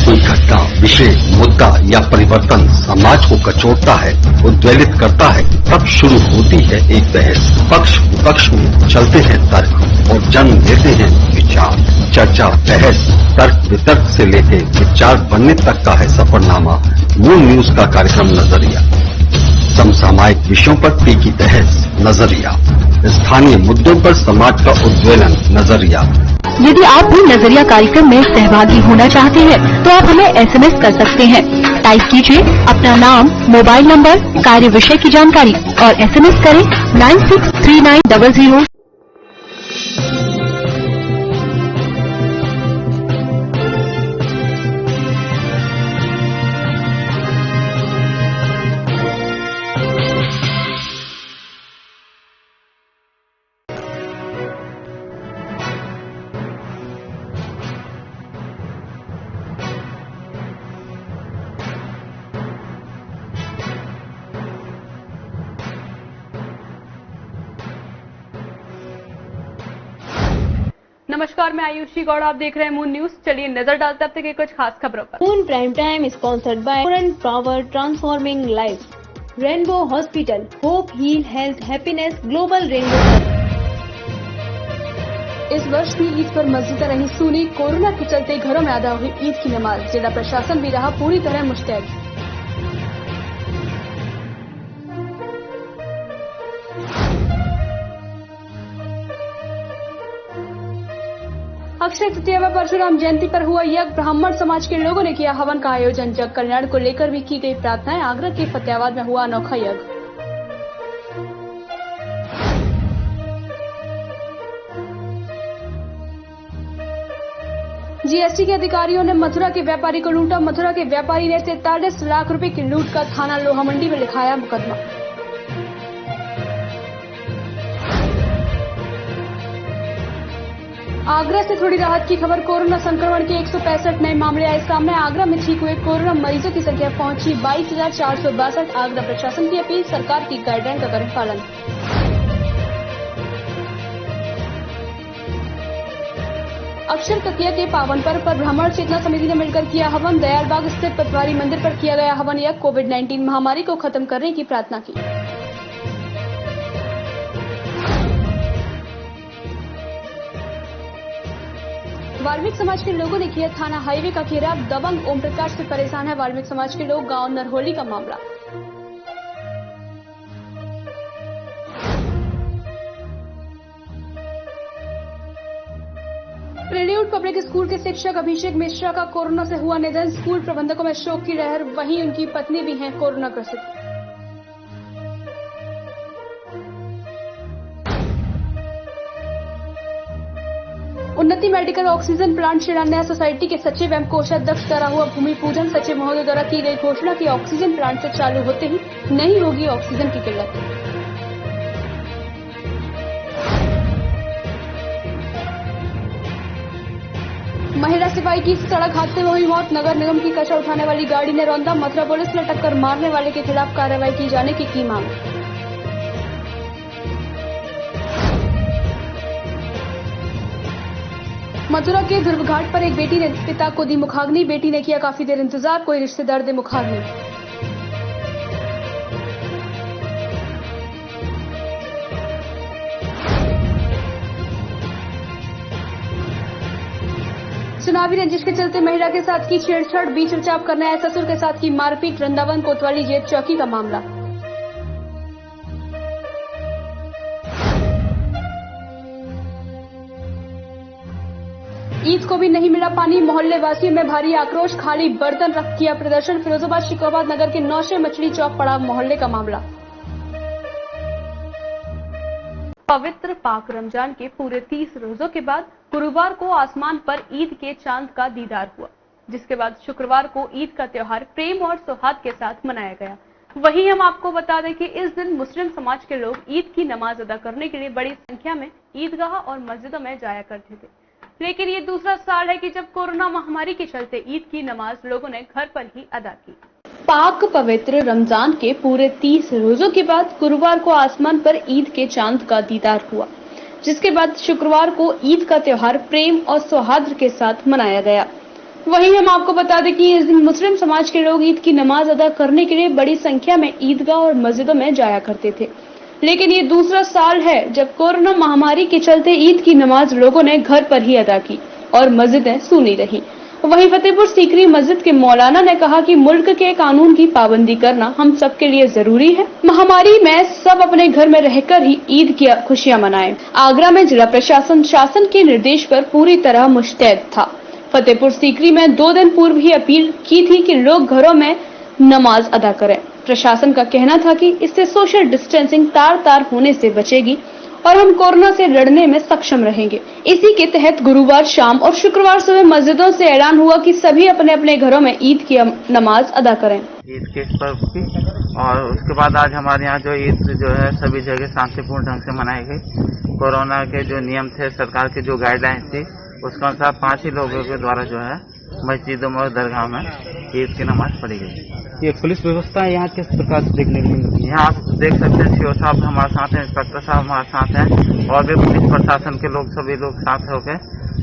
कोई घटना, विषय, मुद्दा या परिवर्तन समाज को कचोटता है, उद्वेलित करता है, तब शुरू होती है एक बहस। पक्ष विपक्ष में चलते हैं तर्क और जन्म लेते हैं विचार। चर्चा, बहस, तर्क वितर्क से लेकर विचार बनने तक का है सफरनामा मून न्यूज का कार्यक्रम नजरिया। समसामयिक विषयों पर तीखी बहस, नजरिया। स्थानीय मुद्दों पर समाज का उद्वेलन, नजरिया। यदि आप भी नजरिया कार्यक्रम में सहभागी होना चाहते हैं तो आप हमें एसएमएस कर सकते हैं। टाइप कीजिए अपना नाम, मोबाइल नंबर, कार्य विषय की जानकारी और एसएमएस करें 963900। नमस्कार, मैं आयुषी गौड़, आप देख रहे हैं मून न्यूज। चलिए नजर डालते हैं अब तक के कुछ खास खबरों पर। Moon prime time sponsored by Current Power transforming life, Rainbow Hospital, hope heal health happiness Global Rainbow. इस वर्ष भी ईद पर मस्जिदें रही सूनी। कोरोना के चलते घरों में अदा हुई ईद की नमाज। जिला प्रशासन भी रहा पूरी तरह मुस्तैद। अक्षय तृतीया व परशुराम जयंती पर हुआ यज्ञ। ब्राह्मण समाज के लोगों ने किया हवन का आयोजन। जग कल्याण को लेकर भी की गई प्रार्थनाएं। आगरा के फतेहाबाद में हुआ अनोखा यज्ञ। जीएसटी के अधिकारियों ने मथुरा के व्यापारी को लूटा। मथुरा के व्यापारी ने 43 लाख रुपए की लूट का थाना लोहा मंडी में लिखाया मुकदमा। आगरा से थोड़ी राहत की खबर। कोरोना संक्रमण के 165 नए मामले आए सामने। आगरा में ठीक हुए कोरोना मरीजों की संख्या पहुंची 22,462। आगरा प्रशासन की अपील, सरकार की गाइडलाइन का करें पालन। अक्षर तृतीया के पावन पर्व पर ब्राह्मण चेतना समिति ने मिलकर किया हवन। दयालबाग स्थित पटवारी मंदिर पर किया गया हवन यज्ञ। कोविड-19 महामारी को खत्म करने की प्रार्थना की। वाल्मीकि समाज के लोगों ने किया थाना हाईवे का घेराव। दबंग ओम प्रकाश से परेशान है वाल्मीकि समाज के लोग। गांव नरहोली का मामला। प्रेल्यूड पब्लिक स्कूल के शिक्षक अभिषेक मिश्रा का कोरोना से हुआ निधन। स्कूल प्रबंधकों में शोक की लहर। वहीं उनकी पत्नी भी हैं कोरोना ग्रसित। उन्नति मेडिकल ऑक्सीजन प्लांट शिलान्यास सोसाइटी के सचिव एवं कोषाध्यक्ष द्वारा हुआ भूमि पूजन। सचिव महोदय द्वारा की गई घोषणा की ऑक्सीजन प्लांट से चालू होते ही नहीं होगी ऑक्सीजन की किल्लत। महिला सिपाही की सड़क हादसे में हुई मौत। नगर निगम की कचरा उठाने वाली गाड़ी ने रौंदा। मथुरा पुलिस ने टक्कर मारने वाले के खिलाफ कार्रवाई की जाने की मांग। मथुरा के ध्रुव घाट पर एक बेटी ने पिता को दी मुखाग्नि। बेटी ने किया काफी देर इंतजार, कोई रिश्तेदार दे मुखाग्नि। चुनावी रंजिश के चलते महिला के साथ की छेड़छाड़। बीच बचाव करने आए ससुर के साथ की मारपीट। वृंदावन कोतवाली जेल चौकी का मामला। ईद को भी नहीं मिला पानी। मोहल्ले वासियों में भारी आक्रोश। खाली बर्तन रख किया प्रदर्शन। फिरोजाबाद शिकोहाबाद नगर के नौशे मछली चौक पड़ा मोहल्ले का मामला। पवित्र पाक रमजान के पूरे 30 रोजों के बाद गुरुवार को आसमान पर ईद के चांद का दीदार हुआ, जिसके बाद शुक्रवार को ईद का त्योहार प्रेम और सौहार्द के साथ मनाया गया। वहीं हम आपको बता दें कि इस दिन मुस्लिम समाज के लोग ईद की नमाज अदा करने के लिए बड़ी संख्या में ईदगाह और मस्जिदों में जाया करते थे। लेकिन ये दूसरा साल है कि जब कोरोना महामारी के चलते ईद की नमाज लोगों ने घर पर ही अदा की। पाक पवित्र रमजान के पूरे 30 रोजों के बाद गुरुवार को आसमान पर ईद के चांद का दीदार हुआ, जिसके बाद शुक्रवार को ईद का त्योहार प्रेम और सौहार्द के साथ मनाया गया। वहीं हम आपको बता दें कि इस दिन मुस्लिम समाज के लोग ईद की नमाज अदा करने के लिए बड़ी संख्या में ईदगाह और मस्जिदों में जाया करते थे। लेकिन ये दूसरा साल है जब कोरोना महामारी के चलते ईद की नमाज लोगों ने घर पर ही अदा की और मस्जिदें सूनी रही। वहीं फतेहपुर सीकरी मस्जिद के मौलाना ने कहा कि मुल्क के कानून की पाबंदी करना हम सबके लिए जरूरी है। महामारी में सब अपने घर में रहकर ही ईद की खुशियां मनाएं। आगरा में जिला प्रशासन शासन के निर्देश पर पूरी तरह मुस्तैद था। फतेहपुर सीकरी में 2 दिन पूर्व ही अपील की थी कि लोग घरों में नमाज अदा करें। प्रशासन का कहना था कि इससे सोशल डिस्टेंसिंग तार होने से बचेगी और हम कोरोना से लड़ने में सक्षम रहेंगे। इसी के तहत गुरुवार शाम और शुक्रवार सुबह मस्जिदों से ऐलान हुआ कि सभी अपने अपने घरों में ईद की नमाज अदा करें। ईद के पर्व की और उसके बाद आज हमारे यहाँ जो ईद जो है सभी जगह शांतिपूर्ण ढंग से मनाई गई। कोरोना के जो नियम थे, सरकार की जो गाइडलाइन थी, उसके अनुसार 5 ही लोगों के द्वारा जो है मस्जिदों में और दरगाह में ईद की नमाज पढ़ी गई। ये पुलिस व्यवस्था यहाँ किस प्रकार से देखने को मिलती है? यहाँ आप देख सकते हैं, सीओ साहब हमारे साथ हैं, इंस्पेक्टर साहब हमारे साथ हैं और भी पुलिस प्रशासन के लोग, सभी लोग साथ होकर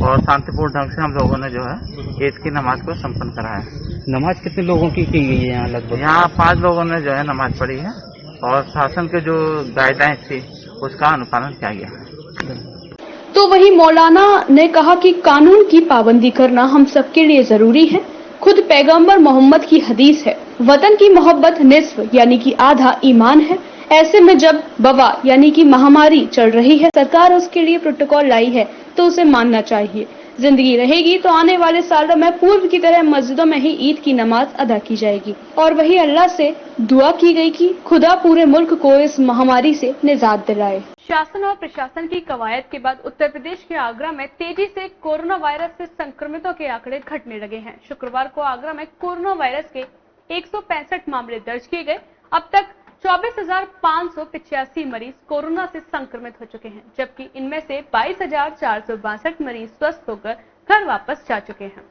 और शांतिपूर्ण ढंग से हम लोगों ने जो है ईद की नमाज को संपन्न कराया। नमाज कितने लोगों की गई है यहाँ लगभग? यहाँ 5 लोगों ने जो है नमाज पढ़ी है और शासन के जो गाइडलाइन थी उसका अनुपालन किया गया है। तो वही मौलाना ने कहा कि कानून की पाबंदी करना हम सबके लिए जरूरी है। खुद पैगंबर मोहम्मद की हदीस है, वतन की मोहब्बत निस्फ यानी कि आधा ईमान है। ऐसे में जब वबा यानी कि महामारी चल रही है, सरकार उसके लिए प्रोटोकॉल लाई है तो उसे मानना चाहिए। जिंदगी रहेगी तो आने वाले सालों में पूर्व की तरह मस्जिदों में ही ईद की नमाज अदा की जाएगी। और वही अल्लाह से दुआ की गई कि खुदा पूरे मुल्क को इस महामारी से निजात दिलाए। शासन और प्रशासन की कवायद के बाद उत्तर प्रदेश के आगरा में तेजी से कोरोना वायरस से संक्रमितों के आंकड़े घटने लगे हैं। शुक्रवार को आगरा में कोरोना वायरस के 165 मामले दर्ज किए गए। अब तक 24,585 मरीज कोरोना से संक्रमित हो चुके हैं, जबकि इनमें से 22,462 मरीज स्वस्थ होकर घर वापस जा चुके हैं।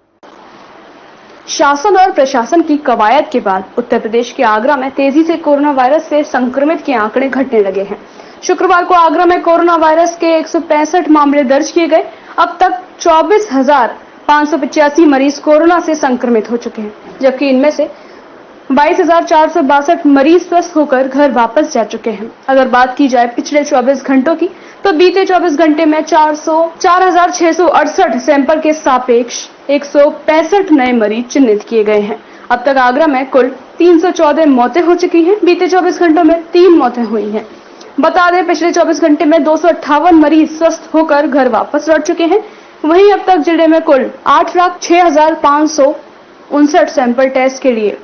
शासन और प्रशासन की कवायद के बाद उत्तर प्रदेश के आगरा में तेजी से कोरोना वायरस से संक्रमित के आंकड़े घटने लगे हैं। शुक्रवार को आगरा में कोरोना वायरस के 165 मामले दर्ज किए गए। अब तक 24,585 मरीज कोरोना से संक्रमित हो चुके हैं, जबकि इनमें से 22,462 मरीज स्वस्थ होकर घर वापस जा चुके हैं। अगर बात की जाए पिछले 24 घंटों की, तो बीते 24 घंटे में 4,668 सैंपल के सापेक्ष 165 नए मरीज चिन्हित किए गए हैं। अब तक आगरा में कुल 314 मौतें हो चुकी हैं। बीते 24 घंटों में 3 मौतें हुई हैं। बता दें, पिछले 24 घंटे में 258 मरीज स्वस्थ होकर घर वापस लौट चुके हैं। वहीं अब तक जिले में कुल 8,06,559 सैंपल टेस्ट के लिए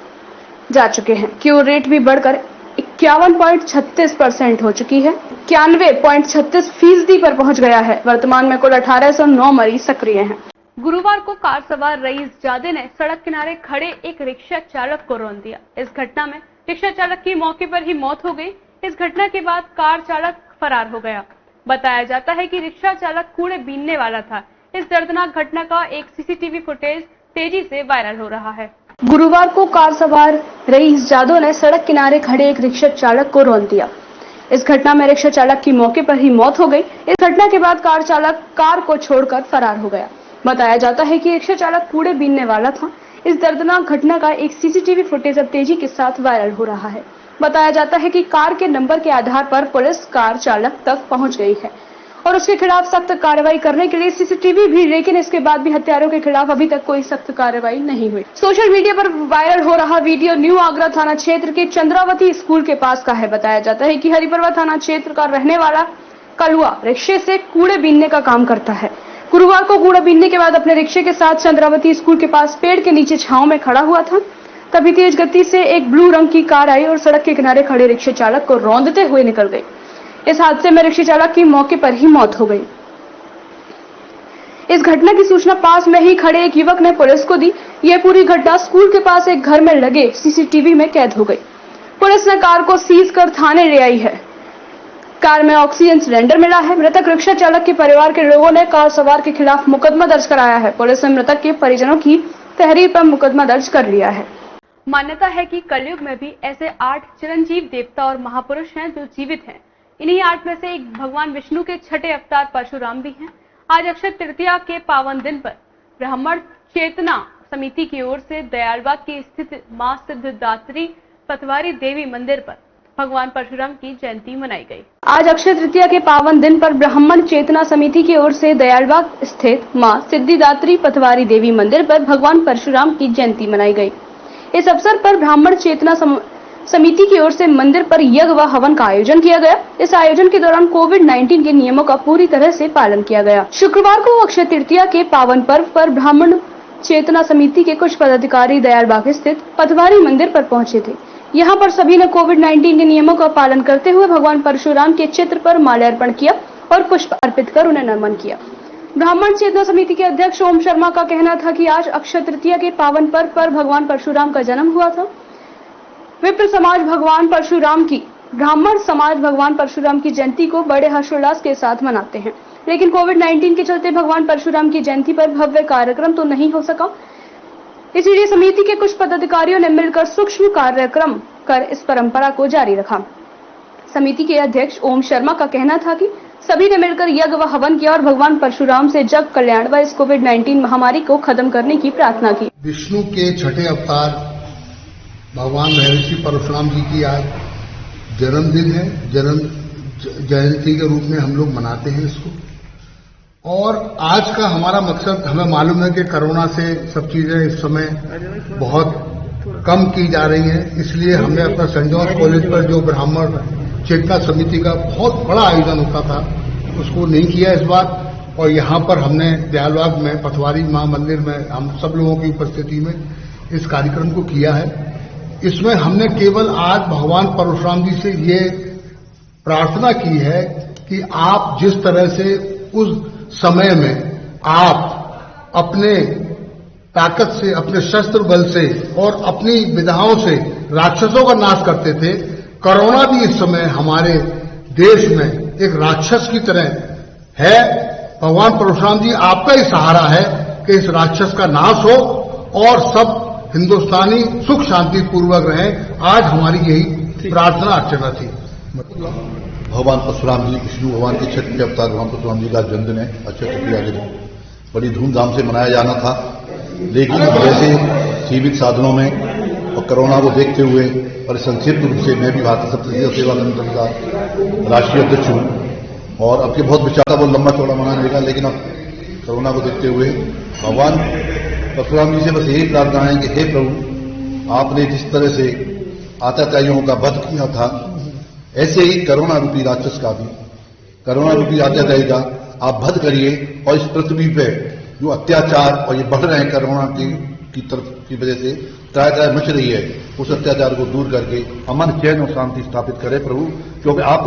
जा चुके हैं। क्यूर रेट भी बढ़कर 51.36% हो चुकी है। 91.36% पर पहुंच गया है। वर्तमान में कुल 1,809 मरीज सक्रिय हैं। गुरुवार को कार सवार रईस जादे ने सड़क किनारे खड़े एक रिक्शा चालक को रौंद दिया। इस घटना में रिक्शा चालक की मौके पर ही मौत हो गई। इस घटना के बाद कार चालक फरार हो गया। बताया जाता है कि रिक्शा चालक कूड़े बीनने वाला था। इस दर्दनाक घटना का एक सीसीटीवी फुटेज तेजी से वायरल हो रहा है। गुरुवार को कार सवार रईस जादव ने सड़क किनारे खड़े एक रिक्शा चालक को रौंद दिया। इस घटना में रिक्शा चालक की मौके पर ही मौत हो गई। इस घटना के बाद कार चालक कार को छोड़कर फरार हो गया। बताया जाता है कि रिक्शा चालक कूड़े बीनने वाला था। इस दर्दनाक घटना का एक सीसीटीवी फुटेज अब तेजी के साथ वायरल हो रहा है। बताया जाता है कि कार के नंबर के आधार पर पुलिस कार चालक तक पहुंच गई है और उसके खिलाफ सख्त कार्रवाई करने के लिए सीसीटीवी भी, लेकिन इसके बाद भी हत्यारों के खिलाफ अभी तक कोई सख्त कार्रवाई नहीं हुई। सोशल मीडिया पर वायरल हो रहा वीडियो न्यू आगरा थाना क्षेत्र के चंद्रावती स्कूल के पास का है। बताया जाता है कि हरिपुरवा थाना क्षेत्र का रहने वाला कलुआ रिक्शे से कूड़े बीनने का काम करता है। गुरुवार को कूड़ा बीनने के बाद अपने रिक्शे के साथ चंद्रावती स्कूल के पास पेड़ के नीचे छांव में खड़ा हुआ था। तभी तेज गति से एक ब्लू रंग की कार आई और सड़क के किनारे खड़े रिक्शा चालक को रौंदते हुए निकल गई। इस हादसे में रिक्शा चालक की मौके पर ही मौत हो गई। इस घटना की सूचना पास में ही खड़े एक युवक ने पुलिस को दी। यह पूरी घटना स्कूल के पास एक घर में लगे सीसीटीवी में कैद हो गई। पुलिस ने कार को सीज कर थाने ले आई है। कार में ऑक्सीजन सिलेंडर मिला है। मृतक रिक्शा चालक के परिवार के लोगों ने कार सवार के खिलाफ मुकदमा दर्ज कराया है। पुलिस ने मृतक के परिजनों की तहरीर पर मुकदमा दर्ज कर लिया है। मान्यता है कि कलयुग में भी ऐसे 8 चिरंजीव देवता और महापुरुष हैं जो जीवित हैं। इन्हीं 8 में से एक भगवान विष्णु के छठे अवतार परशुराम भी हैं। आज अक्षय तृतीया के पावन दिन पर ब्राह्मण चेतना समिति की ओर से दयालबाग की स्थित मां सिद्धिदात्री पतवारी देवी मंदिर पर भगवान परशुराम की जयंती मनाई गई। आज अक्षय तृतीया के पावन दिन पर ब्राह्मण चेतना समिति की ओर से दयालबाग स्थित मां सिद्धिदात्री पतवारी देवी मंदिर पर भगवान परशुराम की जयंती मनाई गई। इस अवसर पर ब्राह्मण चेतना समिति की ओर से मंदिर पर यज्ञ व हवन का आयोजन किया गया। इस आयोजन के दौरान कोविड-19 के नियमों का पूरी तरह से पालन किया गया। शुक्रवार को अक्षय तृतीया के पावन पर्व पर ब्राह्मण चेतना समिति के कुछ पदाधिकारी दयालबाग स्थित पतवारी मंदिर पर पहुंचे थे। यहाँ पर सभी ने कोविड-19 के नियमों का पालन करते हुए भगवान परशुराम के चित्र पर माल्यार्पण किया और पुष्प अर्पित कर उन्हें नमन किया। ब्राह्मण चेतना समिति के अध्यक्ष ओम शर्मा का कहना था कि आज अक्षय तृतीया के पावन पर्व पर भगवान परशुराम का जन्म हुआ था। विप्र समाज भगवान परशुराम की ब्राह्मण समाज भगवान परशुराम की जयंती को बड़े हर्षोल्लास के साथ मनाते हैं, लेकिन कोविड-19 के चलते भगवान परशुराम की जयंती पर भव्य कार्यक्रम तो नहीं हो सका। इसलिए समिति के कुछ पदाधिकारियों ने मिलकर सूक्ष्म कार्यक्रम कर इस परंपरा को जारी रखा। समिति के अध्यक्ष ओम शर्मा का कहना था कि सभी ने मिलकर यज्ञ व हवन किया और भगवान परशुराम से जग कल्याण व इस कोविड-19 महामारी को खत्म करने की प्रार्थना की। विष्णु के छठे अवतार भगवान महर्षि परशुराम जी की आज जन्मदिन है। जयंती के रूप में हम लोग मनाते हैं इसको। और आज का हमारा मकसद, हमें मालूम है कि कोरोना से सब चीजें इस समय बहुत कम की जा रही हैं, इसलिए हमने अपना सेंट जॉन्स कॉलेज पर जो ब्राह्मण चेतना समिति का बहुत बड़ा आयोजन होता था उसको नहीं किया इस बार। और यहाँ पर हमने दयालबाग में पतवारी मां मंदिर में हम सब लोगों की उपस्थिति में इस कार्यक्रम को किया है। इसमें हमने केवल आज भगवान परशुराम जी से ये प्रार्थना की है कि आप जिस तरह से उस समय में आप अपने ताकत से, अपने शस्त्र बल से और अपनी विधाओं से राक्षसों का नाश करते थे, कोरोना भी इस समय हमारे देश में एक राक्षस की तरह है। भगवान परशुराम जी आपका ही सहारा है कि इस राक्षस का नाश हो और सब हिंदुस्तानी सुख शांति पूर्वक रहें। आज हमारी यही प्रार्थना अर्चना थी। भगवान परशुराम जी, विष्णु भगवान के छठे अवतार भगवान परशुराम जी का जन्मदिन है। अक्षय तृतीया के दिन बड़ी धूमधाम से मनाया जाना था, लेकिन जैसे सीमित साधनों में और कोरोना को देखते हुए और संक्षिप्त रूप से मैं भी भारतीय सबसे सेवा संगठन का राष्ट्रीय अध्यक्ष हूँ और अब के बहुत विचार वो लंबा चौड़ा मनाने लगा, लेकिन अब कोरोना को देखते हुए भगवान परशुराम जी से बस यही प्रार्थना है कि हे प्रभु, आपने जिस तरह से अत्याचारियों का वध किया था, ऐसे ही कोरोना रूपी राक्षस का भी, कोरोना रूपी अत्याचारी का आप वध करिए और इस पृथ्वी पे जो अत्याचार और ये बढ़ रहे हैं कोरोना की तरफ की वजह से त्राय मच रही है, उस अत्याचार को दूर करके अमन, चैन और शांति स्थापित करे प्रभु, क्योंकि आप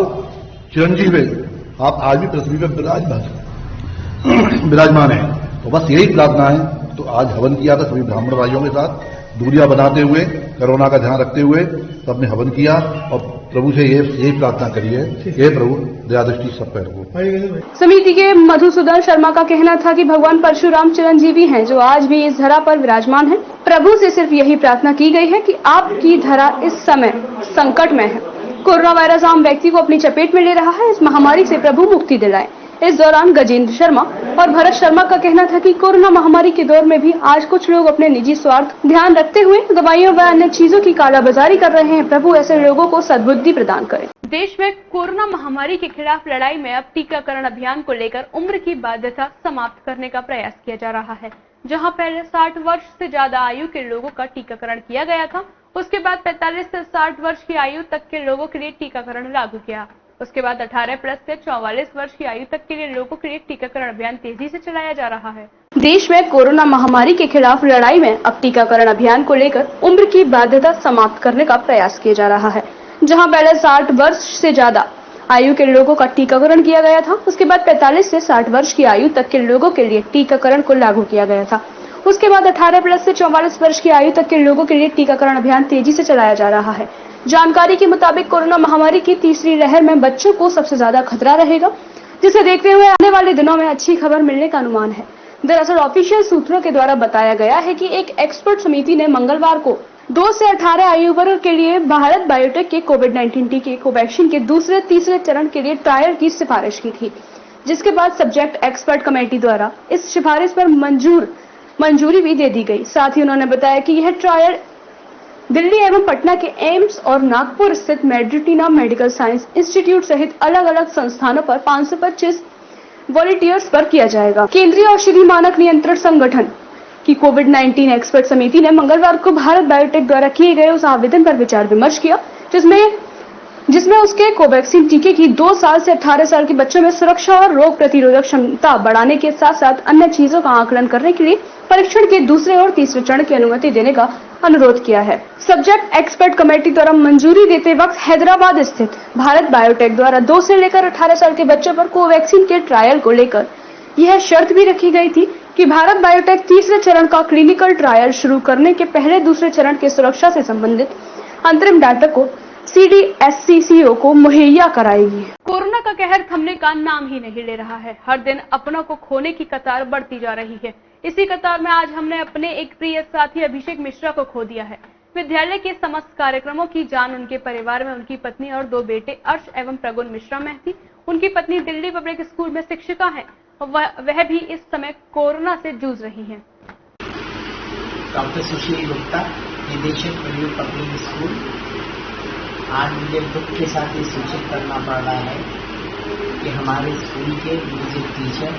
चिरंजीव है, आप आज भी पृथ्वी पर विराजमान है। तो बस यही प्रार्थना है। तो आज हवन किया था सभी ब्राह्मण भाइयों के साथ, दूरियां बनाते हुए, कोरोना का ध्यान रखते हुए सबने हवन किया और प्रभु से यही प्रार्थना करिए, हे प्रभु दया दृष्टि सब पर हो। समिति के मधुसूदन शर्मा का कहना था कि भगवान परशुराम चिरंजीवी हैं जो आज भी इस धरा पर विराजमान हैं। प्रभु से सिर्फ यही प्रार्थना की गई है कि आपकी धरा इस समय संकट में है। कोरोना वायरस आम व्यक्ति को अपनी चपेट में ले रहा है, इस महामारी से प्रभु मुक्ति दिलाए। इस दौरान गजेंद्र शर्मा और भरत शर्मा का कहना था कि कोरोना महामारी के दौर में भी आज कुछ लोग अपने निजी स्वार्थ ध्यान रखते हुए दवाइयों व अन्य चीजों की कालाबाजारी कर रहे हैं। प्रभु ऐसे लोगों को सद्बुद्धि प्रदान करें। देश में कोरोना महामारी के खिलाफ लड़ाई में अब टीकाकरण अभियान को लेकर उम्र की बाध्यता समाप्त करने का प्रयास किया जा रहा है। जहां पहले 60 वर्ष से ज्यादा आयु के लोगों का टीकाकरण किया गया था, उसके बाद 45 से 60 वर्ष की आयु तक के लोगों के लिए टीकाकरण लागू किया। उसके बाद 18 प्लस से 44 वर्ष की आयु तक के लिए लोगों के लिए टीकाकरण अभियान तेजी से चलाया जा रहा है। देश में कोरोना महामारी के खिलाफ लड़ाई में अब टीकाकरण अभियान को लेकर उम्र की बाध्यता समाप्त करने का प्रयास किया जा रहा है। जहां पहले 60 वर्ष से ज्यादा आयु के लोगों का टीकाकरण किया गया था, उसके बाद 45 से 60 वर्ष की आयु तक के लोगों के लिए टीकाकरण को लागू किया गया था। उसके बाद 18 प्लस से 44 वर्ष की आयु तक के लोगों के लिए टीकाकरण अभियान तेजी से चलाया जा रहा है। जानकारी के मुताबिक कोरोना महामारी की तीसरी लहर में बच्चों को सबसे ज्यादा खतरा रहेगा, जिसे देखते हुए आने वाले दिनों में अच्छी खबर मिलने का अनुमान है। दरअसल ऑफिशियल सूत्रों के द्वारा बताया गया है कि एक एक्सपर्ट समिति ने मंगलवार को 2 से 18 आयु वर्ग के लिए भारत बायोटेक के कोविड-19 टीके कोवैक्सीन के दूसरे तीसरे चरण के लिए ट्रायल की सिफारिश की थी, जिसके बाद सब्जेक्ट एक्सपर्ट कमेटी द्वारा इस सिफारिश पर मंजूर मंजूरी भी दे दी गई। साथ ही उन्होंने बताया कि यह ट्रायल दिल्ली एवं पटना के एम्स और नागपुर स्थित मेडिटिना मेडिकल साइंस इंस्टीट्यूट सहित अलग अलग संस्थानों पर 525 वॉलंटियर्स पर किया जाएगा। केंद्रीय औषधि मानक नियंत्रण संगठन की कोविड-19 एक्सपर्ट समिति ने मंगलवार को भारत बायोटेक द्वारा किए गए उस आवेदन पर विचार विमर्श किया जिसमें उसके कोवैक्सीन टीके की 2 साल से 18 साल के बच्चों में सुरक्षा और रोग प्रतिरोधक क्षमता बढ़ाने के साथ साथ अन्य चीजों का आकलन करने के लिए परीक्षण के दूसरे और तीसरे चरण की अनुमति देने का अनुरोध किया है। सब्जेक्ट एक्सपर्ट कमेटी द्वारा मंजूरी देते वक्त हैदराबाद स्थित भारत बायोटेक द्वारा 2 से लेकर 18 साल के बच्चों पर कोवैक्सीन के ट्रायल को लेकर यह शर्त भी रखी गई थी कि भारत बायोटेक तीसरे चरण का क्लिनिकल ट्रायल शुरू करने के पहले दूसरे चरण की सुरक्षा से संबंधित अंतरिम डाटा को CDSCCO को मुहैया कराएगी। कोरोना का कहर थमने का नाम ही नहीं ले रहा है। हर दिन अपनों को खोने की कतार बढ़ती जा रही है। इसी कतार में आज हमने अपने एक प्रिय साथी अभिषेक मिश्रा को खो दिया है। विद्यालय के समस्त कार्यक्रमों की जान उनके परिवार में उनकी पत्नी और 2 बेटे अर्श एवं प्रगुन मिश्रा में थी। उनकी पत्नी दिल्ली पब्लिक स्कूल में शिक्षिका है और वह भी इस समय कोरोना से जूझ रही है। डॉक्टर सुशील गुप्ता, निदेशक दिल्ली पब्लिक स्कूल। आज मुझे दुख के साथ ये सूचित करना पड़ रहा है कि हमारे स्कूल के म्यूजिक टीचर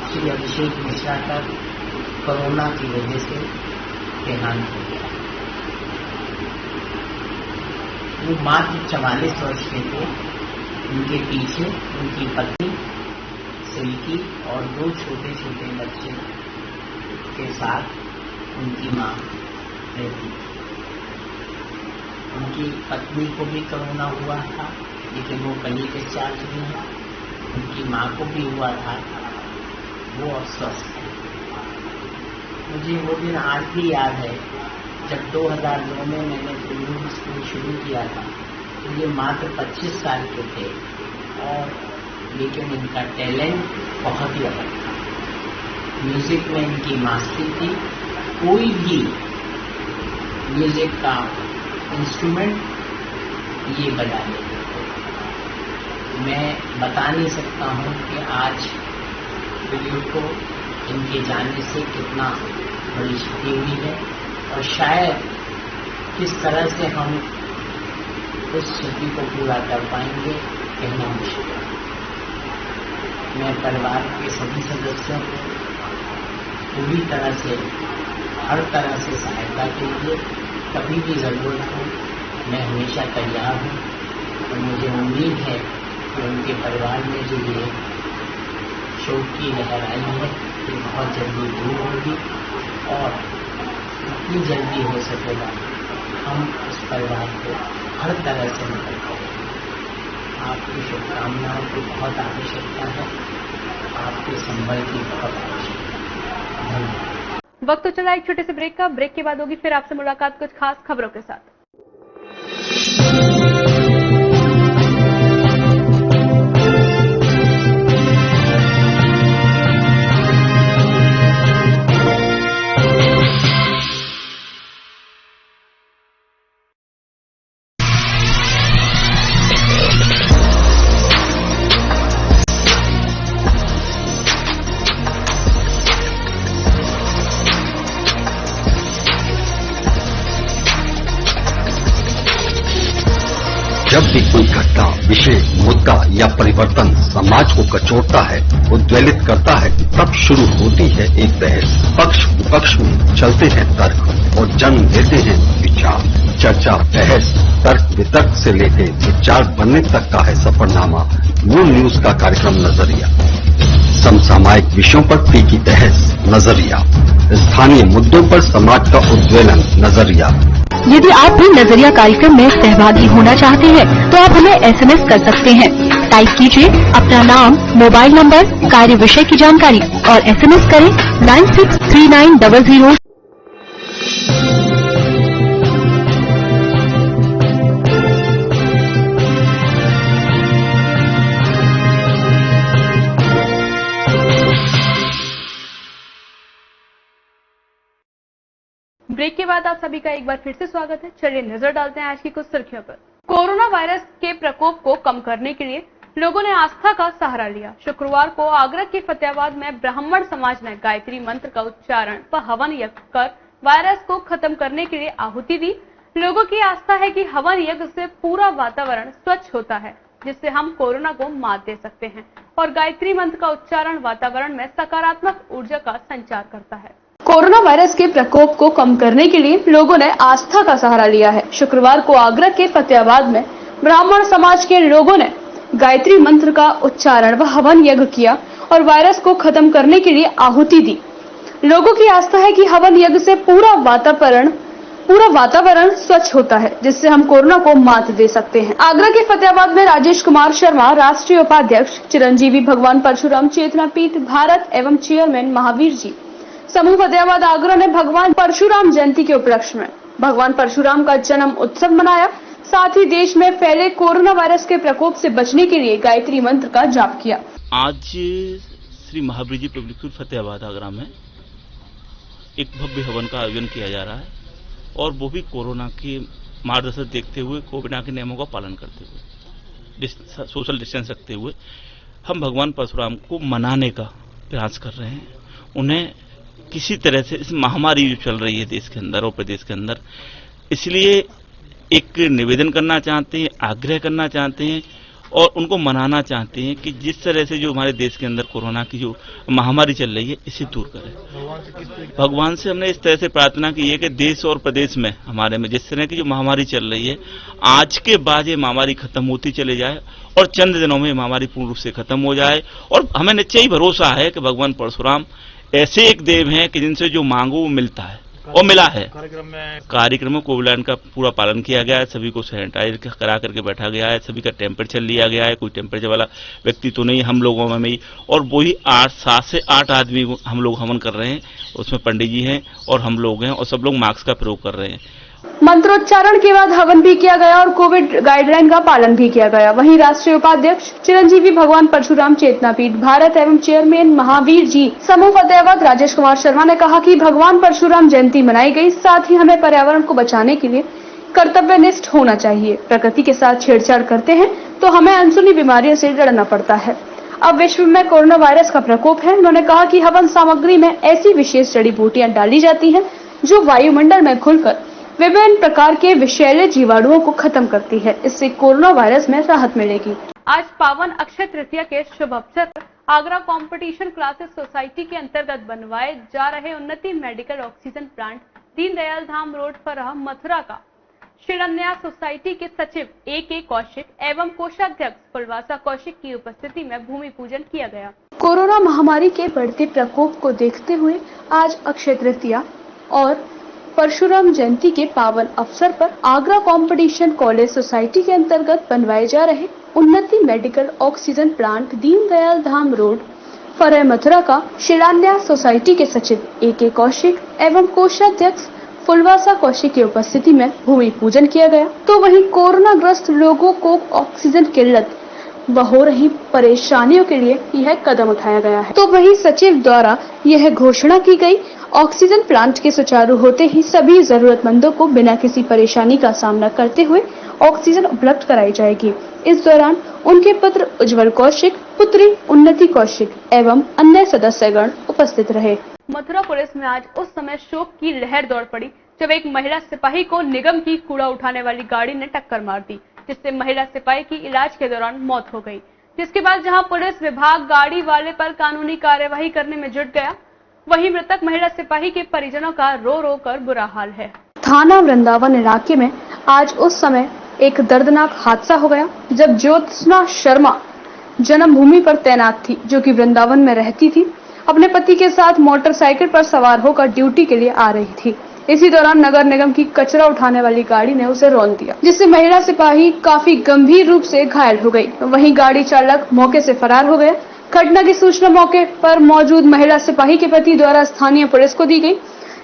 श्री अभिषेक मिश्रा का कोरोना की वजह से देहांत हो गया। वो मात्र 44 वर्ष के थे। उनके पीछे उनकी पत्नी सिल्की और 2 छोटे छोटे बच्चे के साथ उनकी मां रहती थी। उनकी पत्नी को भी कोरोना हुआ था, लेकिन वो कहीं डिस्चार्ज हुई है। उनकी मां को भी हुआ था, वो अब स्वस्थ है। मुझे वो दिन आज भी याद है जब 2009 में मैंने दिल्ली स्कूल शुरू किया था, तो ये मात्र 25 साल के थे और लेकिन इनका टैलेंट बहुत ही अलग था। म्यूजिक में इनकी मास्टरी थी। कोई भी म्यूजिक का इंस्ट्रूमेंट ये बजा लेते थे। मैं बता नहीं सकता हूँ कि आज दिल्ली को इनके जाने से कितना बड़ी क्षति हुई है और शायद किस तरह से हम उस क्षति को पूरा कर पाएंगे कहना मुश्किल है। मैं परिवार के सभी सदस्यों को पूरी तरह से हर तरह से सहायता के लिए कभी भी जरूरत हो मैं हमेशा तैयार हूँ और मुझे उम्मीद है कि उनके परिवार में जो ये शोक की लहर आई है ये बहुत जल्दी दूर होगी और जितनी जल्दी हो सकेगा हम उस परिवार को हर तरह से मदद करेंगे। आपकी शुभकामनाओं की बहुत आवश्यकता है, आपके संबल की बहुत आवश्यकता है। धन्यवाद। वक्त तो चला एक छोटे से ब्रेक का। ब्रेक के बाद होगी फिर आपसे मुलाकात कुछ खास खबरों के साथ। जब भी कोई घटना, विषय, मुद्दा या परिवर्तन समाज को कचोटता है, उद्वेलित करता है, तब शुरू होती है एक बहस। पक्ष विपक्ष में चलते हैं तर्क और जन्म लेते हैं विचार। चर्चा, बहस, तर्क वितर्क से लेकर विचार बनने तक का है सफरनामा न्यू न्यूज का कार्यक्रम नजरिया। समसामयिक विषयों पर तीखी बहस, नजरिया। स्थानीय मुद्दों पर समाज का उद्वेलन, नजरिया। यदि आप भी नजरिया कार्यक्रम में सहभागी होना चाहते हैं तो आप हमें SMS कर सकते हैं। टाइप कीजिए अपना नाम, मोबाइल नंबर, कार्य विषय की जानकारी और SMS करें 963900। ब्रेक के बाद आप सभी का एक बार फिर से स्वागत है। चलिए नजर डालते हैं आज की कुछ सुर्खियों पर। कोरोना वायरस के प्रकोप को कम करने के लिए लोगों ने आस्था का सहारा लिया। शुक्रवार को आगरा के फतेहाबाद में ब्राह्मण समाज ने गायत्री मंत्र का उच्चारण व हवन यज्ञ कर वायरस को खत्म करने के लिए आहुति दी। लोगों की आस्था है कि हवन यज्ञ से पूरा वातावरण स्वच्छ होता है, जिससे हम कोरोना को मात दे सकते हैं और गायत्री मंत्र का उच्चारण वातावरण में सकारात्मक ऊर्जा का संचार करता है। कोरोना वायरस के प्रकोप को कम करने के लिए लोगों ने आस्था का सहारा लिया है। शुक्रवार को आगरा के फतेहाबाद में ब्राह्मण समाज के लोगों ने गायत्री मंत्र का उच्चारण व हवन यज्ञ किया और वायरस को खत्म करने के लिए आहुति दी। लोगों की आस्था है कि हवन यज्ञ से पूरा वातावरण स्वच्छ होता है, जिससे हम कोरोना को मात दे सकते हैं। आगरा के फतेहाबाद में राजेश कुमार शर्मा, राष्ट्रीय उपाध्यक्ष चिरंजीवी भगवान परशुराम चेतना पीठ भारत एवं चेयरमैन महावीर जी समूह फतेहाबाद आगरा ने भगवान परशुराम जयंती के उपलक्ष्य में भगवान परशुराम का जन्म उत्सव मनाया। साथ ही देश में फैले कोरोना वायरस के प्रकोप से बचने के लिए गायत्री मंत्र का जाप किया। आज श्री महावीर जी पब्लिक स्कूल फतेहाबाद आगरा में एक भव्य हवन का आयोजन किया जा रहा है और वो भी कोरोना के मार्गदर्शन देखते हुए, कोरोना के नियमों का पालन करते हुए, सोशल डिस्टेंस रखते हुए हम भगवान परशुराम को मनाने का प्रयास कर रहे हैं। उन्हें किसी तरह से इस महामारी जो चल रही है देश के अंदर और प्रदेश के अंदर, इसलिए एक निवेदन करना चाहते हैं, आग्रह करना चाहते हैं और उनको मनाना चाहते हैं कि जिस तरह से जो हमारे देश के अंदर कोरोना की जो महामारी चल रही है, इसे दूर करें। भगवान से हमने इस तरह से प्रार्थना की है कि देश और प्रदेश में हमारे में जिस तरह की जो महामारी चल रही है, आज के बाद ये महामारी खत्म होती चले जाए और चंद दिनों में महामारी पूर्ण रूप से खत्म हो जाए। और हमें निश्चय ही भरोसा है कि भगवान परशुराम ऐसे एक देव हैं कि जिनसे जो मांगो वो मिलता है और मिला है। कार्यक्रम में कोविड लाइन का पूरा पालन किया गया है, सभी को सैनिटाइज करा करके बैठा गया है, सभी का टेम्परेचर लिया गया है, कोई टेम्परेचर वाला व्यक्ति तो नहीं, हम लोगों में ही। और वही 7 से 8 आदमी हम लोग हवन कर रहे हैं, उसमें पंडित जी हैं और हम लोग हैं और सब लोग मास्क का प्रयोग कर रहे हैं। मंत्रोच्चारण के बाद हवन भी किया गया और कोविड गाइडलाइन का पालन भी किया गया। वहीं राष्ट्रीय उपाध्यक्ष चिरंजीवी भगवान परशुराम चेतना पीठ भारत एवं चेयरमैन महावीर जी समूह फतेहाबाद राजेश कुमार शर्मा ने कहा कि भगवान परशुराम जयंती मनाई गई, साथ ही हमें पर्यावरण को बचाने के लिए कर्तव्यनिष्ठ होना चाहिए। प्रकृति के साथ छेड़छाड़ करते हैं तो हमें अनसुनी बीमारियों से लड़ना पड़ता है। अब विश्व में कोरोना वायरस का प्रकोप है। उन्होंने कहा कि हवन सामग्री में ऐसी विशेष जड़ी बूटियां डाली जाती हैं जो वायुमंडल में घुलकर विभिन्न प्रकार के विषैले जीवाणुओं को खत्म करती है। इससे कोरोना वायरस में राहत मिलेगी। आज पावन अक्षय तृतीया के शुभ अवसर पर आगरा कंपटीशन क्लासेस सोसाइटी के अंतर्गत बनवाए जा रहे उन्नति मेडिकल ऑक्सीजन प्लांट दीनदयाल धाम रोड फरह मथुरा का शिलान्यास सोसाइटी के सचिव A.K. कौशिक एवं कोषाध्यक्ष फुलवासा कौशिक की उपस्थिति में भूमि पूजन किया गया। कोरोना महामारी के बढ़ते प्रकोप को देखते हुए आज अक्षय तृतीया और परशुराम जयंती के पावन अवसर पर आगरा कंपटीशन कॉलेज सोसाइटी के अंतर्गत बनवाए जा रहे उन्नति मेडिकल ऑक्सीजन प्लांट दीनदयाल धाम रोड फरह मथुरा का शिलान्यास सोसाइटी के सचिव A.K. कौशिक एवं कोषाध्यक्ष फुलवासा कौशिक की उपस्थिति में भूमि पूजन किया गया। तो वहीं कोरोना ग्रस्त लोगों को ऑक्सीजन किल्लत व हो रही परेशानियों के लिए यह कदम उठाया गया है। तो वहीं सचिव द्वारा यह घोषणा की गई, ऑक्सीजन प्लांट के सुचारू होते ही सभी जरूरतमंदों को बिना किसी परेशानी का सामना करते हुए ऑक्सीजन उपलब्ध कराई जाएगी। इस दौरान उनके पुत्र उज्जवल कौशिक, पुत्री उन्नति कौशिक एवं अन्य सदस्यगण उपस्थित रहे। मथुरा पुलिस में आज उस समय शोक की लहर दौड़ पड़ी जब एक महिला सिपाही को निगम की कूड़ा उठाने वाली गाड़ी ने टक्कर मार दी, जिससे महिला सिपाही की इलाज के दौरान मौत हो गई। जिसके बाद जहां पुलिस विभाग गाड़ी वाले पर कानूनी कार्यवाही करने में जुट गया, वहीं मृतक महिला सिपाही के परिजनों का रो रो कर बुरा हाल है। थाना वृंदावन इलाके में आज उस समय एक दर्दनाक हादसा हो गया जब ज्योत्सना शर्मा जन्मभूमि पर तैनात थी, जो कि वृंदावन में रहती थी। अपने पति के साथ मोटरसाइकिल पर सवार होकर ड्यूटी के लिए आ रही थी। इसी दौरान नगर निगम की कचरा उठाने वाली गाड़ी ने उसे रौंद दिया, जिससे महिला सिपाही काफी गंभीर रूप से घायल हो गई। वहीं गाड़ी चालक मौके से फरार हो गया। घटना की सूचना मौके पर मौजूद महिला सिपाही के पति द्वारा स्थानीय पुलिस को दी गई,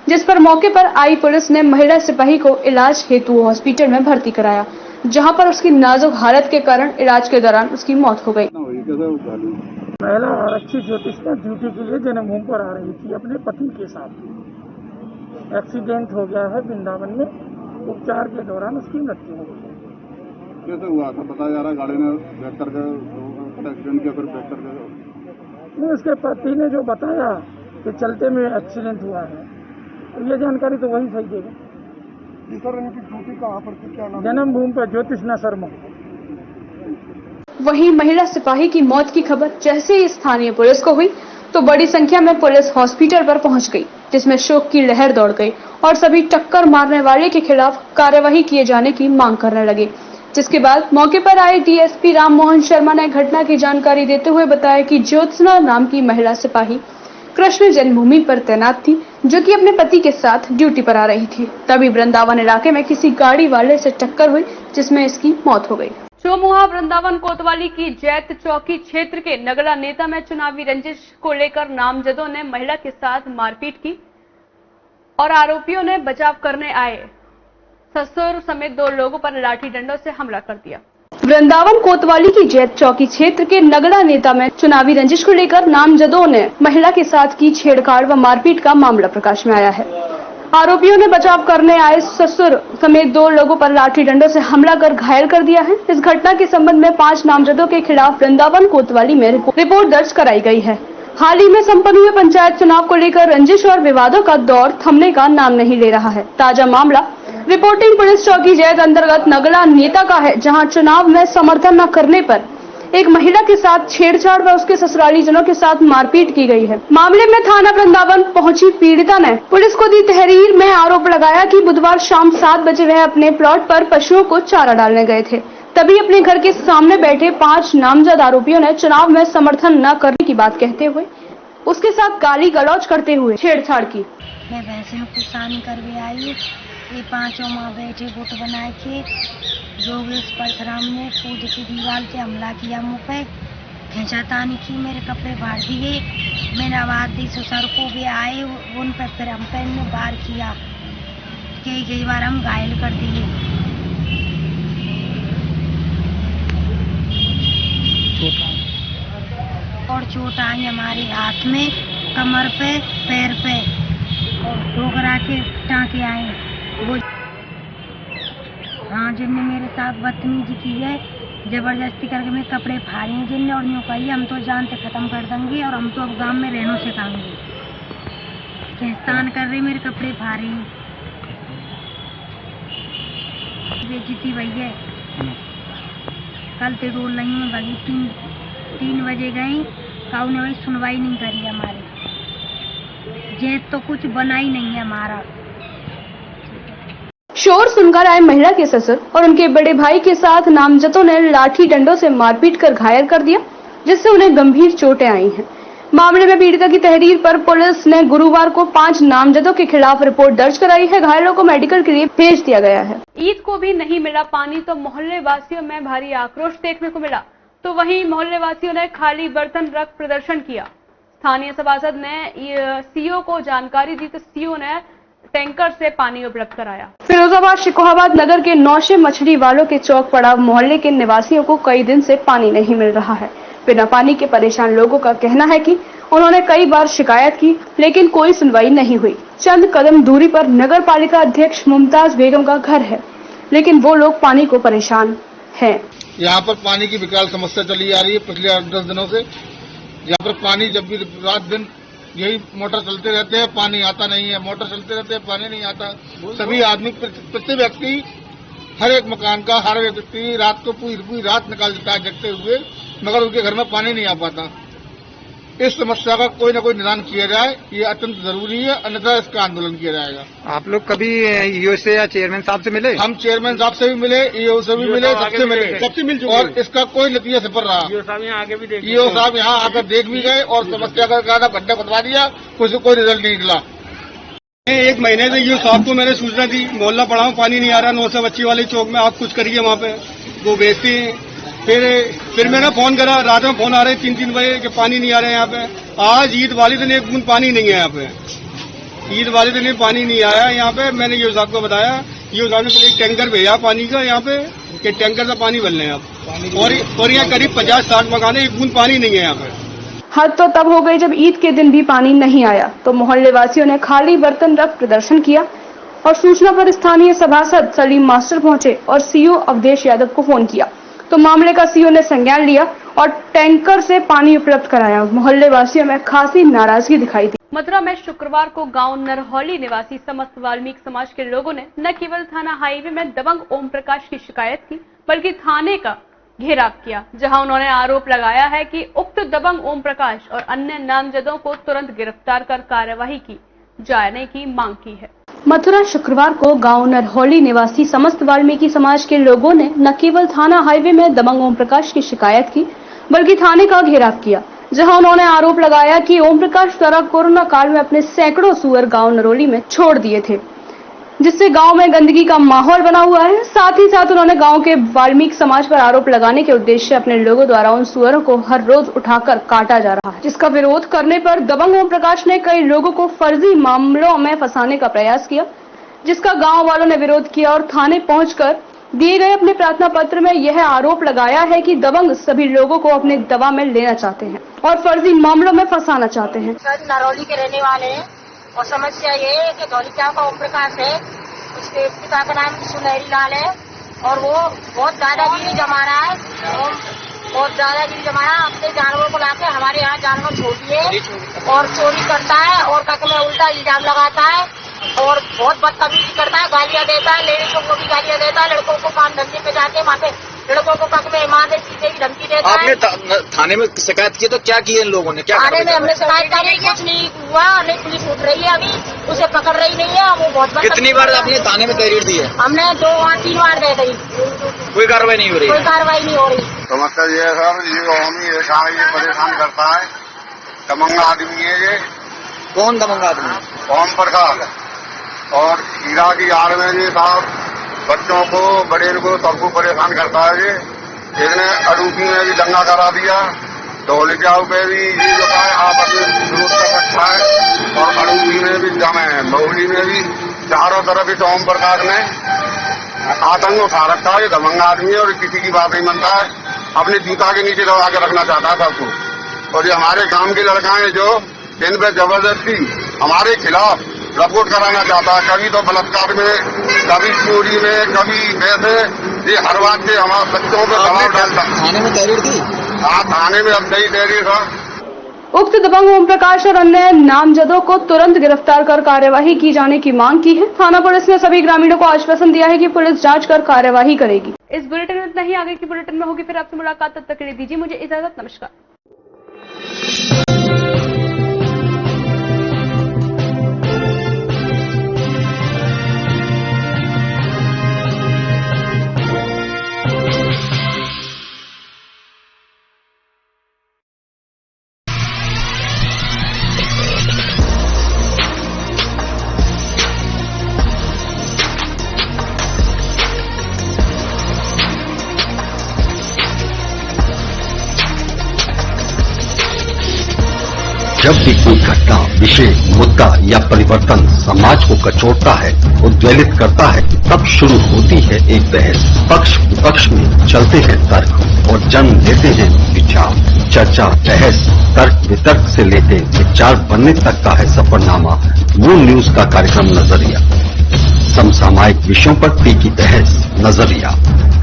जिस पर मौके पर आई पुलिस ने महिला सिपाही को इलाज हेतु हॉस्पिटल में भर्ती कराया, जहां पर उसकी नाजुक हालत के कारण इलाज के दौरान उसकी मौत हो गई। महिला आरक्षी ज्योतिषा ड्यूटी के लिए जन्मभूमि पर आ रही थी अपने पति के साथ। एक्सीडेंट हो गया है वृंदावन में, उपचार के दौरान उसकी मृत्यु हो गई। कैसे हुआ था बताया जा रहा है, गाड़ी ने ब्रेक करके साथ एक्सीडेंट किया फिर बेहतर नहीं, उसके पति ने जो बताया कि चलते में एक्सीडेंट हुआ है, और ये जानकारी तो वही सही देगा। सर इनकी ड्यूटी कहाँ पर थी, क्या नाम? जन्मभूमि पर ज्योतिष्ना शर्मा। वहीं महिला सिपाही की मौत की खबर जैसे ही स्थानीय पुलिस को हुई तो बड़ी संख्या में पुलिस हॉस्पिटल पर पहुंच गई, जिसमें शोक की लहर दौड़ गई और सभी टक्कर मारने वाले के खिलाफ कार्यवाही किए जाने की मांग करने लगे। जिसके बाद मौके पर आए डीएसपी राम मोहन शर्मा ने घटना की जानकारी देते हुए बताया कि ज्योत्सना नाम की महिला सिपाही कृष्ण जन्मभूमि पर तैनात थी, जो कि अपने पति के साथ ड्यूटी पर आ रही थी। तभी वृंदावन इलाके में किसी गाड़ी वाले से टक्कर हुई, जिसमें इसकी मौत हो गई। चौमुहा वृंदावन कोतवाली की जैत चौकी क्षेत्र के नगड़ा नेता में चुनावी रंजिश को लेकर नामजदों ने महिला के साथ मारपीट की और आरोपियों ने बचाव करने आए ससुर समेत 2 लोगों पर लाठी डंडों से हमला कर दिया। वृंदावन कोतवाली की जैत चौकी क्षेत्र के नगड़ा नेता में चुनावी रंजिश को लेकर नामजदों ने महिला के साथ की छेड़छाड़ व मारपीट का मामला प्रकाश में आया है। आरोपियों ने बचाव करने आए ससुर समेत 2 लोगों पर लाठी डंडों से हमला कर घायल कर दिया है। इस घटना के संबंध में 5 नामजदों के खिलाफ वृंदावन कोतवाली में रिपोर्ट दर्ज कराई गई है। हाल ही में संपन्न हुए पंचायत चुनाव को लेकर रंजिश और विवादों का दौर थमने का नाम नहीं ले रहा है। ताजा मामला रिपोर्टिंग पुलिस चौकी जैत अंतर्गत नगड़ा नेता का है, जहां चुनाव में समर्थन न करने पर एक महिला के साथ छेड़छाड़ व उसके ससुरालीजनों के साथ मारपीट की गई है। मामले में थाना वृंदावन पहुंची पीड़िता ने पुलिस को दी तहरीर में आरोप लगाया कि बुधवार शाम 7 बजे वह अपने प्लॉट पर पशुओं को चारा डालने गए थे। तभी अपने घर के सामने बैठे 5 नामजद आरोपियों ने चुनाव में समर्थन न करने की बात कहते हुए उसके साथ गाली गलौज करते हुए छेड़छाड़ की। मैं भैंसे में किसान करके आई, ये 5 माँ बैठे गुट बनाए थे। योगेश परशुराम ने कूद की दीवार से हमला किया, मुँह पे खींचातानी की, मेरे कपड़े फाड़ दिए। मैंने आवाज दी, ससुर को भी आए, उन पर फिर हम पे ने वार किया। कई बार हम घायल कर दिए। और चोट आई हमारे हाथ में, कमर पे, पैर पे और ठोकरा के टाँके आए। वो हाँ, जिनने मेरे साथ बदतमीजी की है, जबरदस्ती करके मेरे कपड़े फाड़े हैं जिनने, और यूँ कही हम तो जान से खत्म कर देंगे और हम तो अब गांव में रहना सिखाएंगे। खिंस्तान कर रहे, मेरे कपड़े फाड़े हैं। बेइज्जती भैया कल ते डोल नहीं में भगी, 3 बजे गई, काऊ ने वही सुनवाई नहीं करी हमारी। जेत तो कुछ बना ही नहीं है हमारा। शोर सुनकर आए महिला के ससुर और उनके बड़े भाई के साथ नामजदों ने लाठी डंडों से मारपीट कर घायल कर दिया, जिससे उन्हें गंभीर चोटें आई हैं। मामले में पीड़िता की तहरीर पर पुलिस ने गुरुवार को 5 नामजदों के खिलाफ रिपोर्ट दर्ज कराई है। घायलों को मेडिकल के लिए भेज दिया गया है। ईद को भी नहीं मिला पानी तो मोहल्ले वासियों में भारी आक्रोश देखने को मिला। तो वहीं मोहल्ले वासियों ने खाली बर्तन रख प्रदर्शन किया। स्थानीय सभासद ने सीओ को जानकारी दी तो सीओ ने टैंकर से पानी उपलब्ध कराया। फिरोजाबाद शिकोहाबाद नगर के नौशे मछली वालों के चौक पड़ाव मोहल्ले के निवासियों को कई दिन से पानी नहीं मिल रहा है। बिना पानी के परेशान लोगों का कहना है कि उन्होंने कई बार शिकायत की, लेकिन कोई सुनवाई नहीं हुई। चंद कदम दूरी पर नगर पालिका अध्यक्ष मुमताज बेगम का घर है, लेकिन वो लोग पानी को परेशान हैं। यहाँ पर पानी की विकराल समस्या चली आ रही है पिछले 8-10 दिनों से। यहाँ पर पानी जब भी रात दिन यही मोटर चलते रहते हैं, पानी आता नहीं है, मोटर चलते रहते हैं, पानी नहीं आता। सभी आदमी, प्रति व्यक्ति, हर एक मकान का हर एक व्यक्ति रात को पूरी रात निकाल देता है जगते हुए, मगर उनके घर में पानी नहीं आ पाता। इस समस्या का कोई न कोई निदान किया जाए, ये अत्यंत जरूरी है, अन्यथा इसका आंदोलन किया जाएगा। आप लोग कभी ईओ से या चेयरमैन साहब से मिले? हम चेयरमैन साहब से भी मिले, ईओ से भी मिले, सबसे मिल चुके, और इसका कोई नतीजा सफल रहा। ईओ साहब यहाँ आकर देख भी गए और समस्या का गड्ढा खुदवा दिया, कोई रिजल्ट नहीं निकला। 1 महीने से ईओ साहब को मैंने सूचना दी, मोहल्ला पड़ाव पानी नहीं आ रहा, 900 बच्ची वाले चौक में आप कुछ करिए, वहाँ पे वो बेचते हैं। फिर मैंने फोन करा, रात में फोन आ रहे 3-3 बजे कि पानी नहीं आ रहा है यहाँ पे। आज ईद वाले दिन 1 बूंद पानी नहीं है यहाँ पे, ईद वाले दिन पानी नहीं आया यहाँ पे। मैंने ईओ साहब को बताया, ईओ साहब ने एक टैंकर भेजा पानी का यहाँ पे कि टैंकर से पानी भर लें आप। और यहाँ करीब 50-60 मकान है, 1 बूंद पानी नहीं है यहाँ पे। हद तो तब हो गई जब ईद के दिन भी पानी नहीं आया तो मोहल्ले वासियों ने खाली बर्तन रख प्रदर्शन किया और सूचना पर स्थानीय सभासद सलीम मास्टर पहुंचे और सीओ अवधेश यादव को फोन किया तो मामले का सीओ ने संज्ञान लिया और टैंकर से पानी उपलब्ध कराया। मोहल्ले वासियों में खासी नाराजगी दिखाई दी। मथुरा में शुक्रवार को गांव नरहौली निवासी समस्त वाल्मीकि समाज के लोगों ने न केवल थाना हाईवे में दबंग ओम प्रकाश की शिकायत की, बल्कि थाने का घेराव किया, जहां उन्होंने आरोप लगाया है कि उक्त दबंग ओम प्रकाश और अन्य नामजदों को तुरंत गिरफ्तार कर कार्यवाही की जाने की मांग की है। मथुरा शुक्रवार को गांव नरहौली निवासी समस्त वाल्मीकि समाज के लोगों ने न केवल थाना हाईवे में दबंग ओम प्रकाश की शिकायत की, बल्कि थाने का घेराव किया, जहां उन्होंने आरोप लगाया कि ओम प्रकाश द्वारा कोरोना काल में अपने सैकड़ों सुअर गांव नरहौली में छोड़ दिए थे, जिससे गांव में गंदगी का माहौल बना हुआ है। साथ ही साथ उन्होंने गांव के वाल्मीकि समाज पर आरोप लगाने के उद्देश्य से अपने लोगों द्वारा उन सुअरों को हर रोज उठाकर काटा जा रहा है, जिसका विरोध करने पर दबंग ओम प्रकाश ने कई लोगों को फर्जी मामलों में फंसाने का प्रयास किया, जिसका गांव वालों ने विरोध किया और थाने पहुंचकर दिए गए अपने प्रार्थना पत्र में यह आरोप लगाया है कि दबंग सभी लोगों को अपने दवा में लेना चाहते हैं और फर्जी मामलों में फंसाना चाहते हैं। सर नरौली के रहने वाले हैं और समस्या ये है कि धौलिया का ओम प्रकाश है, उसके पिता का नाम सुनहरी लाल है और वो बहुत दादागिरी जमा रहा है, बहुत दादागिरी जमा रहा है। अपने जानवरों को लाके हमारे यहाँ जानवर छोड़ दिए और चोरी करता है और कक में उल्टा इल्जाम लगाता है और बहुत बदतमीजी करता है, गालियां देता है, लेडीजों को भी गालियां देता है, लड़कों को काम धंधे पे जाके वहाँ पे लड़कों को कक में मारने पीछे की धमकी देता है। आपने थाने में शिकायत की तो क्या किए इन लोगों ने? क्या थाने में हमने शिकायत करी, कुछ नहीं हुआ, नहीं पुलिस उठ रही है, अभी उसे पकड़ रही नहीं है। वो बहुत कितनी बार आपने थाने में तहरीर दी है? हमने 2-3 बार दे दी, कोई कार्रवाई नहीं हो रही? कोई कार्रवाई नहीं हो रही। समस्या ये है सर, ये परेशान करता है, दबंग आदमी है ये। कौन दबंग आदमी? ओम प्रकाश और हीरा की आड़ में ये साहब बच्चों को बड़े को सबको परेशान करता है ये। इसने अडूपी में भी दंगा करा दिया, ढोलियाओं पे भी ये जो है आपस में विरोध कर रखा है और अडूपी में भी जमे है, महुली में भी चारों तरफ इस ओम प्रकाश ने आतंक उठा रखा है। ये दबंग आदमी है और किसी की बात नहीं मानता है, अपने जूता के नीचे दबा के रखना चाहता है सबको। और ये हमारे गांव के लड़का है जो इन पे जबरदस्ती हमारे खिलाफ रिपोर्ट कराना चाहता है, कभी तो बलात्कार में, कभी चोरी में, कभी वैसे, ये हर बात से हमारे बच्चों पे दबाव डालता है। थाने में तहरीर दी? हाँ, थाने में अब नहीं तहरीर था। उक्त दबंग ओम प्रकाश और अन्य नामजदों को तुरंत गिरफ्तार कर कार्यवाही की जाने की मांग की है। थाना पुलिस ने सभी ग्रामीणों को आश्वासन दिया है कि पुलिस जांच कर कार्यवाही करेगी। इस बुलेटिन में इतना ही, आगे की बुलेटिन में होगी फिर आपसे मुलाकात, तब तक के लिए दीजिए मुझे इजाजत। नमस्कार। जब भी कोई घटना, विषय, मुद्दा या परिवर्तन समाज को कचोटता है, उद्वेलित करता है, तब शुरू होती है एक बहस। पक्ष विपक्ष में चलते हैं तर्क और जन्म लेते हैं विचार। चर्चा, बहस, तर्क वितर्क से लेकर विचार बनने तक का है सफरनामा मून न्यूज का कार्यक्रम नजरिया। समसामयिक विषयों पर तीखी बहस, नजरिया।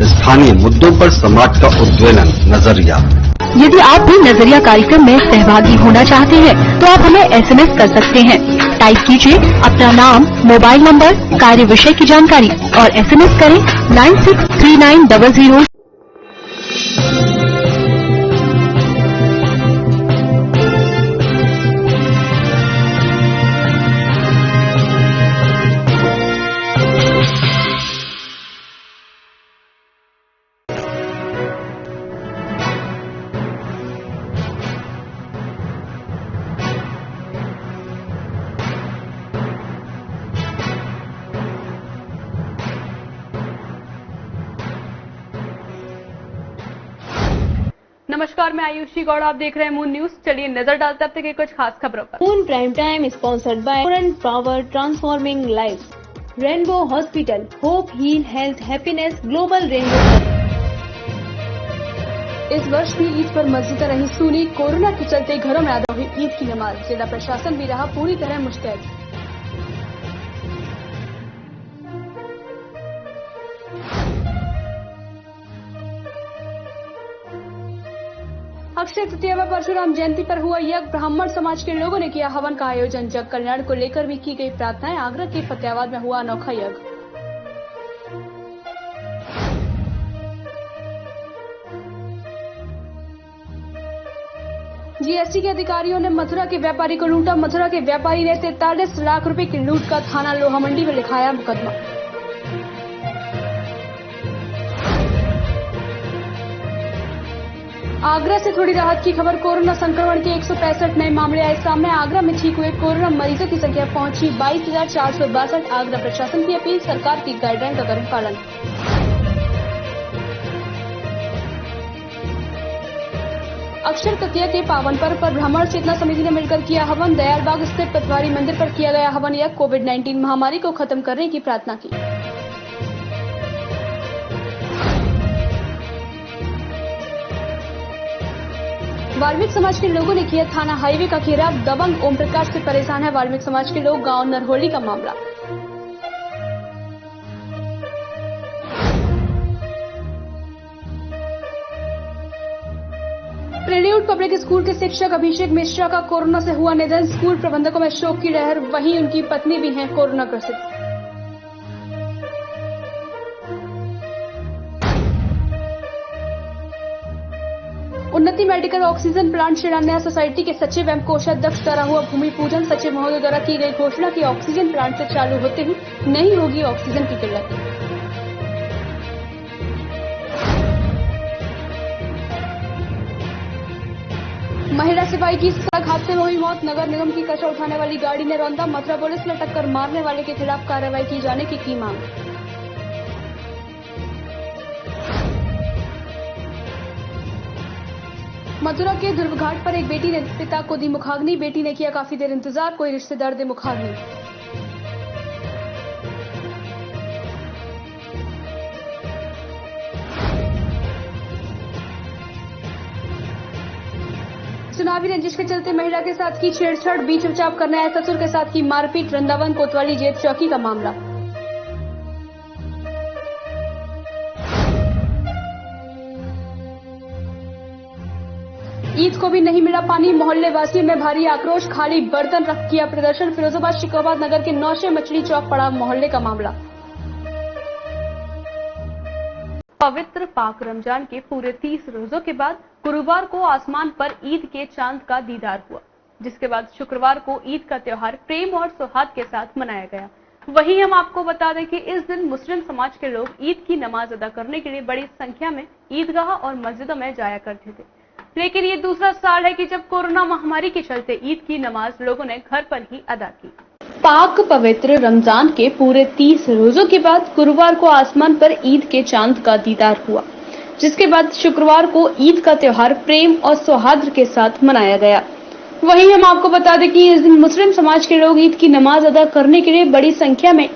स्थानीय मुद्दों पर समाज का उद्वेलन, नजरिया। यदि आप भी नजरिया कार्यक्रम में सहभागी होना चाहते हैं तो आप हमें SMS कर सकते हैं। टाइप कीजिए अपना नाम, मोबाइल नंबर, कार्य विषय की जानकारी और SMS करें 963900। नमस्कार, मैं आयुषी गौड़, आप देख रहे हैं मून न्यूज। चलिए नजर डालते हैं अब तक के कुछ खास खबरों पर। Moon prime time sponsored by Current Power transforming life, Rainbow Hospital, hope heal health happiness Global Rainbow. इस वर्ष भी ईद पर मस्जिदें रही सूनी। कोरोना के चलते घरों में अदा हुई ईद की नमाज। जिला प्रशासन भी रहा पूरी तरह मुस्तैद। अक्षय तृतीया व परशुराम जयंती पर हुआ यज्ञ, ब्राह्मण समाज के लोगों ने किया हवन का आयोजन। जग कल्याण को लेकर भी की गई प्रार्थनाएं। आगरा के फतेहाबाद में हुआ अनोखा यज्ञ। जीएसटी के अधिकारियों ने मथुरा के व्यापारी को लूटा। मथुरा के व्यापारी ने 43 लाख रुपए की लूट का थाना लोहा मंडी में लिखाया मुकदमा। आगरा से थोड़ी राहत की खबर। कोरोना संक्रमण के 165 नए मामले आए सामने। आगरा में ठीक हुए कोरोना मरीजों की संख्या पहुंची 22,462। आगरा प्रशासन की अपील, सरकार की गाइडलाइन का करें पालन। अक्षय तृतीया के पावन पर्व पर ब्राह्मण चेतना समिति ने मिलकर किया हवन। दयालबाग स्थित पटवारी मंदिर पर किया गया हवन यज्ञ। कोविड-19 महामारी को खत्म करने की प्रार्थना की। वाल्मीकि समाज के लोगों ने किया थाना हाईवे का घेराव। दबंग ओम प्रकाश से परेशान है वाल्मीकि समाज के लोग। गांव नरहोली का मामला। प्रेल्यूड पब्लिक स्कूल के शिक्षक अभिषेक मिश्रा का कोरोना से हुआ निधन। स्कूल प्रबंधकों में शोक की लहर। वहीं उनकी पत्नी भी हैं कोरोना ग्रसित। उन्नति मेडिकल ऑक्सीजन प्लांट शिलान्यास सोसाइटी के सचिव एवं कोषाध्यक्ष द्वारा हुआ भूमि पूजन। सचिव महोदय द्वारा की गई घोषणा की ऑक्सीजन प्लांट से चालू होते ही नहीं होगी ऑक्सीजन की किल्लत। महिला सिपाही की सड़क हादसे में हुई मौत। नगर निगम की कचरा उठाने वाली गाड़ी ने रौंदा। मथुरा पुलिस ने टक्कर मारने वाले के खिलाफ कार्रवाई की जाने की मांग। मथुरा के ध्रुव घाट पर एक बेटी ने पिता को दी मुखाग्नि। बेटी ने किया काफी देर इंतजार, कोई रिश्तेदार दे मुखाग्नि। चुनावी रंजिश के चलते महिला के साथ की छेड़छाड़, बीच बचाव करने आए ससुर के साथ की मारपीट। वृंदावन कोतवाली जेत चौकी का मामला। ईद को भी नहीं मिला पानी। मोहल्ले वासियों में भारी आक्रोश। खाली बर्तन रख किया प्रदर्शन। फिरोजाबाद शिकोहाबाद नगर के नौशे मछली चौक पड़ा मोहल्ले का मामला। पवित्र पाक रमजान के पूरे 30 रोजों के बाद गुरुवार को आसमान पर ईद के चांद का दीदार हुआ, जिसके बाद शुक्रवार को ईद का त्योहार प्रेम और सौहार्द के साथ मनाया गया। वहीं हम आपको बता दें कि इस दिन मुस्लिम समाज के लोग ईद की नमाज अदा करने के लिए बड़ी संख्या में ईदगाह और मस्जिदों में जाया करते थे। लेकिन ये दूसरा साल है कि जब कोरोना महामारी के चलते ईद की नमाज लोगों ने घर पर ही अदा की। पाक पवित्र रमजान के पूरे 30 रोजों के बाद गुरुवार को आसमान पर ईद के चांद का दीदार हुआ, जिसके बाद शुक्रवार को ईद का त्योहार प्रेम और सौहार्द के साथ मनाया गया। वहीं हम आपको बता दें कि इस दिन मुस्लिम समाज के लोग ईद की नमाज अदा करने के लिए बड़ी संख्या में